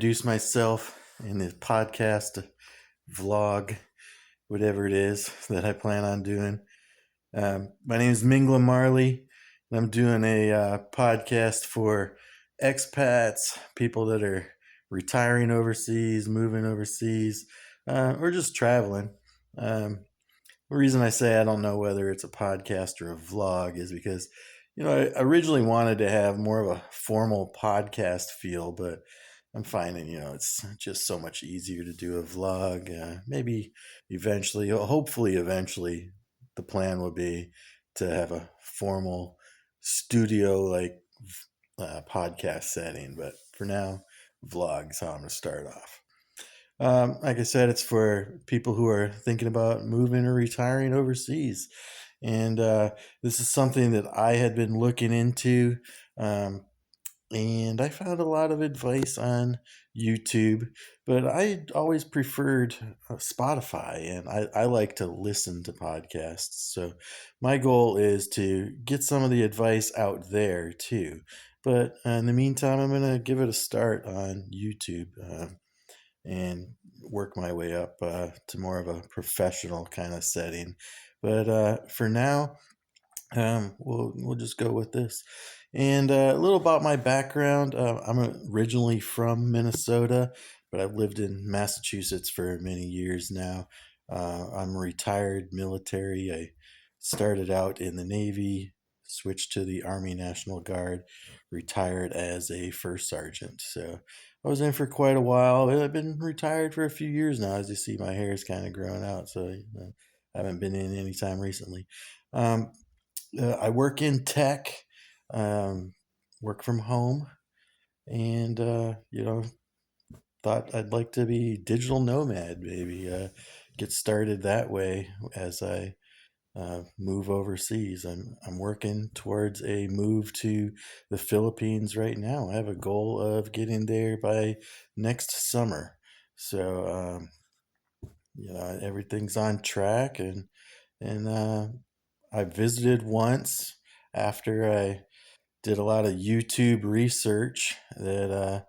introduce myself in the podcast, vlog, whatever it is that I plan on doing. My name is Mingla Marley, and I'm doing a podcast for expats, people that are retiring overseas, moving overseas, or just traveling. The reason I say I don't know whether it's a podcast or a vlog is because, I originally wanted to have more of a formal podcast feel, but I'm finding, it's just so much easier to do a vlog. Maybe eventually, hopefully, eventually, the plan will be to have a formal studio like podcast setting. But for now, vlog is how I'm going to start off. Like I said, it's for people who are thinking about moving or retiring overseas. And this is something that I had been looking into. Um, and I found a lot of advice on YouTube, but I always preferred Spotify, and I like to listen to podcasts. So my goal is to get some of the advice out there too. But in the meantime, I'm going to give it a start on YouTube. And work my way up to more of a professional kind of setting. But for now, we'll just go with this. And a little about my background. I'm originally from Minnesota, but I've lived in Massachusetts for many years now. I'm retired military. I started out in the Navy, switched to the Army National Guard, retired as a first sergeant. So I was in for quite a while. I've been retired for a few years now. As you see, my hair is kind of growing out, so I haven't been in any time recently. Um, I work in tech, um, work from home, and thought I'd like to be digital nomad, maybe get started that way as I move overseas. I'm working towards a move to the Philippines right now. I have a goal of getting there by next summer. So everything's on track, and I visited once after I did a lot of YouTube research that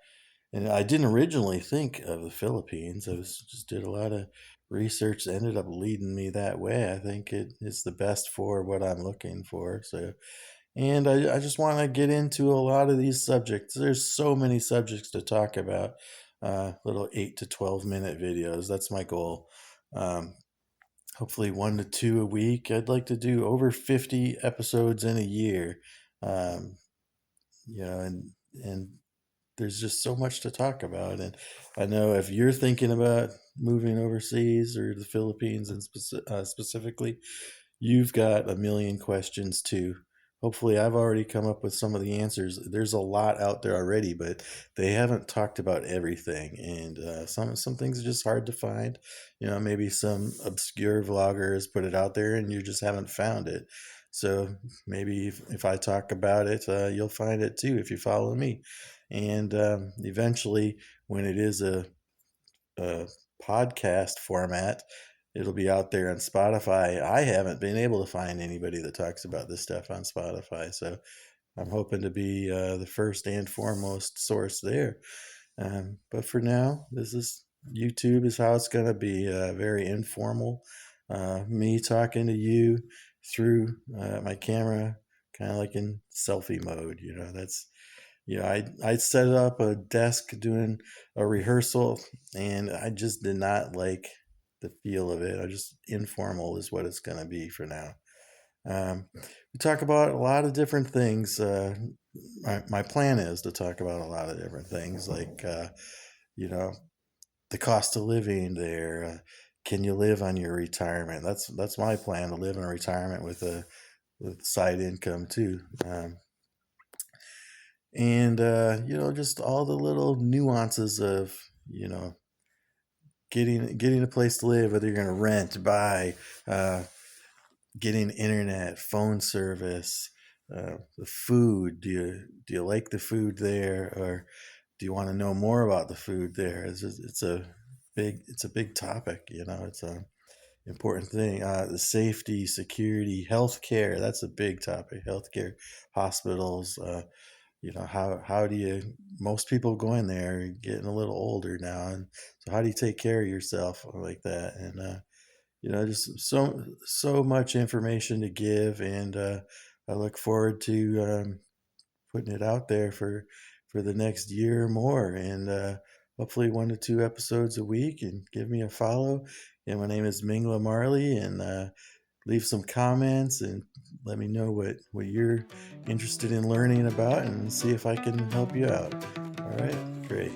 and I didn't originally think of the Philippines. I was just did a lot of research that ended up leading me that way. I think it is the best for what I'm looking for. So, and I just want to get into a lot of these subjects. There's so many subjects to talk about. Little 8 to 12 minute videos. That's my goal. Um, Hopefully 1 to 2 a week. I'd like to do over 50 episodes in a year. Um, and there's just so much to talk about. And I know if you're thinking about moving overseas or the Philippines and specifically, you've got a million questions too. Hopefully, I've already come up with some of the answers. There's a lot out there already, but they haven't talked about everything, and some things are just hard to find. Maybe some obscure vloggers put it out there, and you just haven't found it. So maybe if I talk about it, you'll find it too if you follow me. And eventually, when it is a podcast format, it'll be out there on Spotify. I haven't been able to find anybody that talks about this stuff on Spotify, so I'm hoping to be the first and foremost source there. But for now, this is YouTube is how it's going to be very informal. Me talking to you through my camera, kind of like in selfie mode. That's I set up a desk doing a rehearsal, and I just did not like the feel of it. I just informal is what it's going to be for now. We talk about a lot of different things. My plan is to talk about a lot of different things, like you know the cost of living there. Can you live on your retirement? That's my plan, to live in retirement with side income too. And just all the little nuances of getting a place to live, whether you're going to rent, buy, uh, getting internet, phone service, the food. Do you like the food there, or do you want to know more about the food there? It's a big topic. It's a important thing. The safety, security, healthcare. That's a big topic. Healthcare, hospitals. how do you, most people going there are getting a little older now, and so how do you take care of yourself like that? And just so much information to give, and I look forward to putting it out there for the next year or more, and hopefully 1 to 2 episodes a week. And give me a follow. And my name is Mingla Marley, and leave some comments and let me know what you're interested in learning about, and see if I can help you out. All right, great.